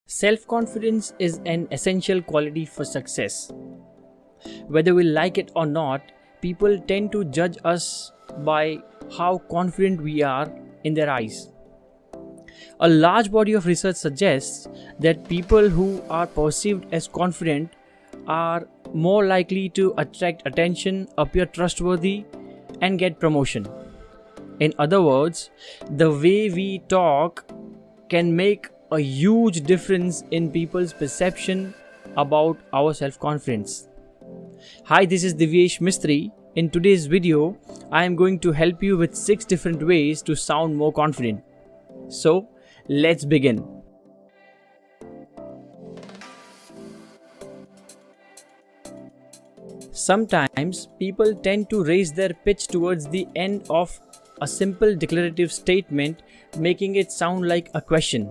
Self-confidence is an essential quality for success. Whether we like it or not, people tend to judge us by how confident we are in their eyes. A large body of research suggests that people who are perceived as confident are more likely to attract attention, appear trustworthy, and get promotion. In other words, the way we talk can make a huge difference in people's perception about our self-confidence. Hi, this is Deevyesh Mistry. In today's video, I am going to help you with 6 different ways to sound more confident. So, let's begin. Sometimes people tend to raise their pitch towards the end of a simple declarative statement, making it sound like a question.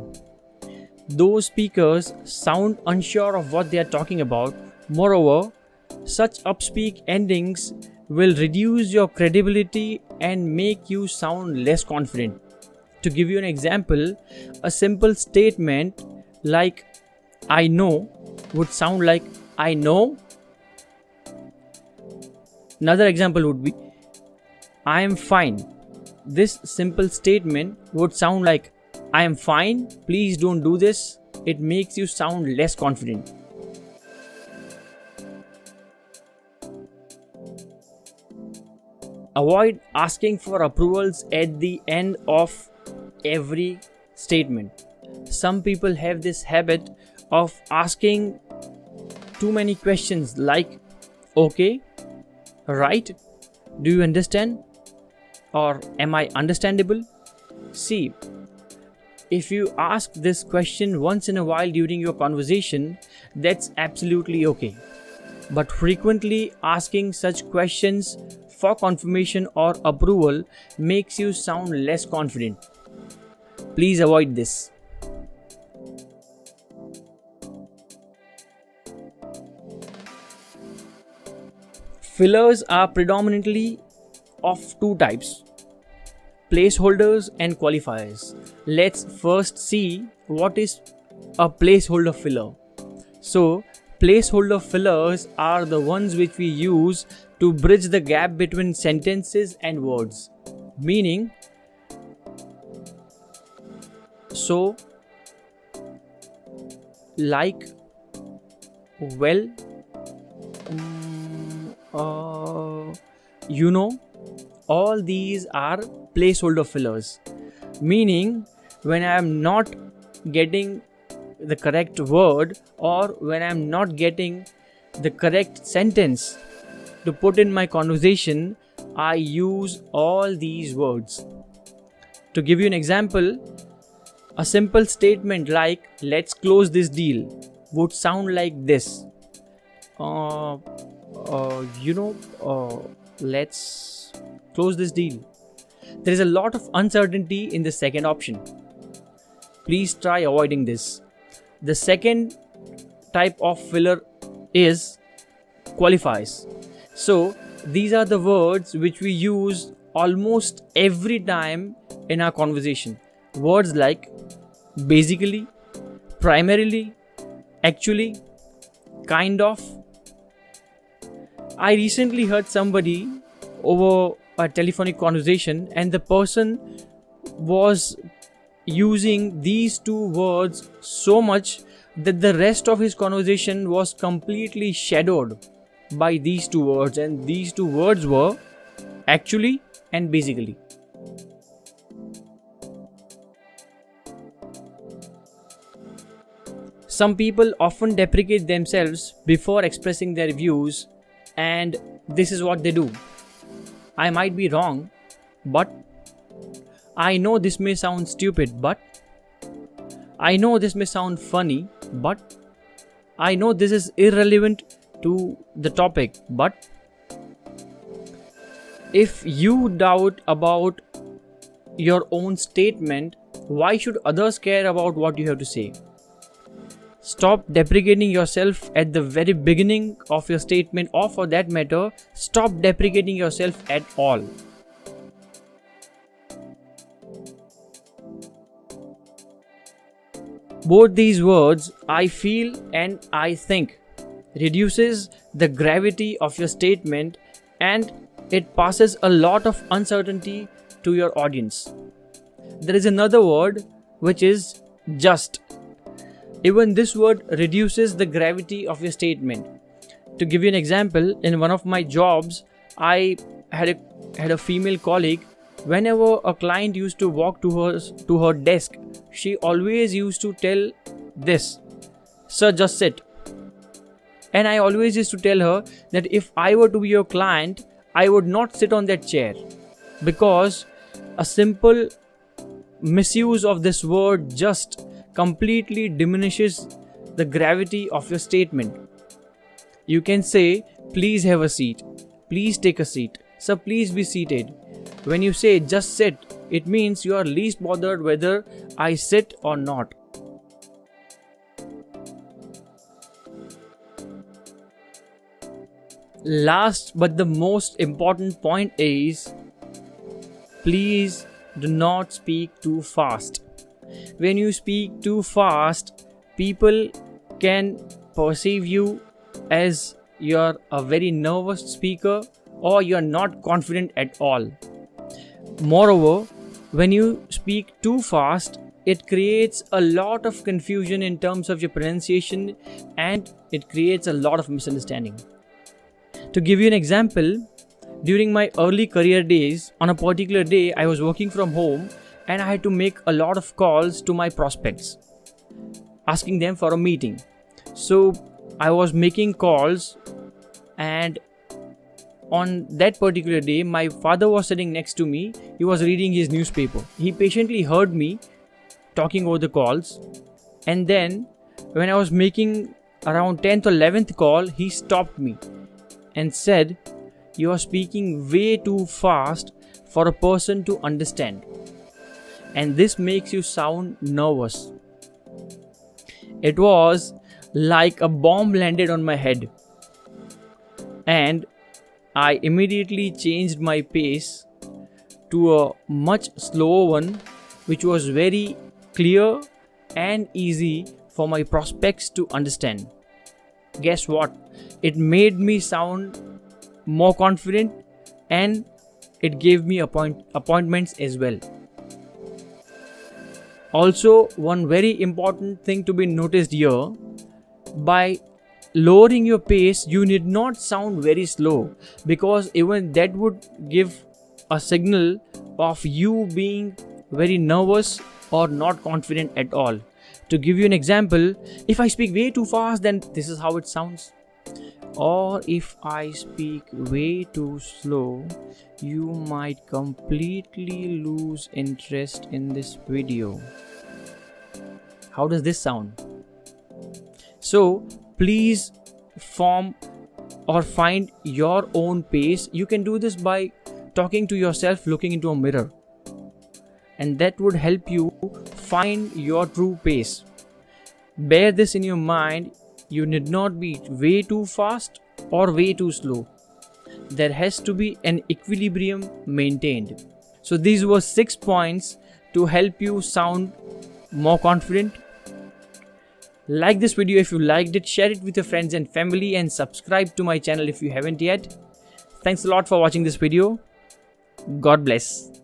Those speakers sound unsure of what they are talking about. Moreover, such upspeak endings will reduce your credibility and make you sound less confident. To give you an example, a simple statement like "I know" would sound like "I know." Another example would be "I am fine." This simple statement would sound like "I am fine, please don't do this." It makes you sound less confident. Avoid asking for approvals at the end of every statement. Some people have this habit of asking too many questions like "Okay, right, do you understand?" or "Am I understandable?" See, if you ask this question once in a while during your conversation, that's absolutely okay. But frequently asking such questions for confirmation or approval makes you sound less confident. Please avoid this. Fillers are predominantly of 2 types: placeholders and qualifiers. Let's first see what is a placeholder filler. So, placeholder fillers are the ones which we use to bridge the gap between sentences and words. Meaning, so, like, well, all these are placeholder fillers. Meaning, when I am not getting the correct word or when I am not getting the correct sentence to put in my conversation, I use all these words. To give you an example, a simple statement like "Let's close this deal" would sound like this. Let's close this deal. There is a lot of uncertainty in the second option. Please try avoiding this. The second type of filler is qualifiers. So, these are the words which we use almost every time in our conversation. Words like basically, primarily, actually, kind of. I recently heard somebody over a telephonic conversation and the person was using these 2 words so much that the rest of his conversation was completely shadowed by these 2 words, and these 2 words were actually and basically. Some people often deprecate themselves before expressing their views, and this is what they do. "I might be wrong, but I know this may sound stupid, but I know this may sound funny, but I know this is irrelevant to the topic, but." If you doubt about your own statement, why should others care about what you have to say? Stop deprecating yourself at the very beginning of your statement, or for that matter, stop deprecating yourself at all. Both these words, I feel and I think, reduces the gravity of your statement and it passes a lot of uncertainty to your audience. There is another word which is just. Even this word reduces the gravity of your statement. To give you an example, in one of my jobs, I had a female colleague. Whenever a client used to walk to her desk, she always used to tell this, "Sir, just sit." And I always used to tell her that if I were to be your client, I would not sit on that chair, because a simple misuse of this word just completely diminishes the gravity of your statement. You can say, "Please have a seat," "Please take a seat," "Sir, please be seated." When you say "just sit," it means you are least bothered whether I sit or not. Last but the most important point is, please do not speak too fast. When you speak too fast, people can perceive you as you're a very nervous speaker or you're not confident at all. Moreover, when you speak too fast, it creates a lot of confusion in terms of your pronunciation and it creates a lot of misunderstanding. To give you an example, during my early career days, on a particular day, I was working from home and I had to make a lot of calls to my prospects, asking them for a meeting. So I was making calls, and on that particular day, my father was sitting next to me. He was reading his newspaper. He patiently heard me talking over the calls, and then when I was making around 10th or 11th call, he stopped me and said, "You are speaking way too fast for a person to understand, and this makes you sound nervous." It was like a bomb landed on my head, and I immediately changed my pace to a much slower one, which was very clear and easy for my prospects to understand. Guess what? It made me sound more confident and it gave me appointments as well. Also, one very important thing to be noticed here, by lowering your pace, you need not sound very slow, because even that would give a signal of you being very nervous or not confident at all. To give you an example, if I speak way too fast, then this is how it sounds. Or if I speak way too slow, you might completely lose interest in this video. How does this sound? So please form or find your own pace. You can do this by talking to yourself, looking into a mirror, and that would help you find your true pace. Bear this in your mind. You need not be way too fast or way too slow. There has to be an equilibrium maintained. So these were 6 points to help you sound more confident. Like this video if you liked it, share it with your friends and family, and subscribe to my channel if you haven't yet. Thanks a lot for watching this video. God bless.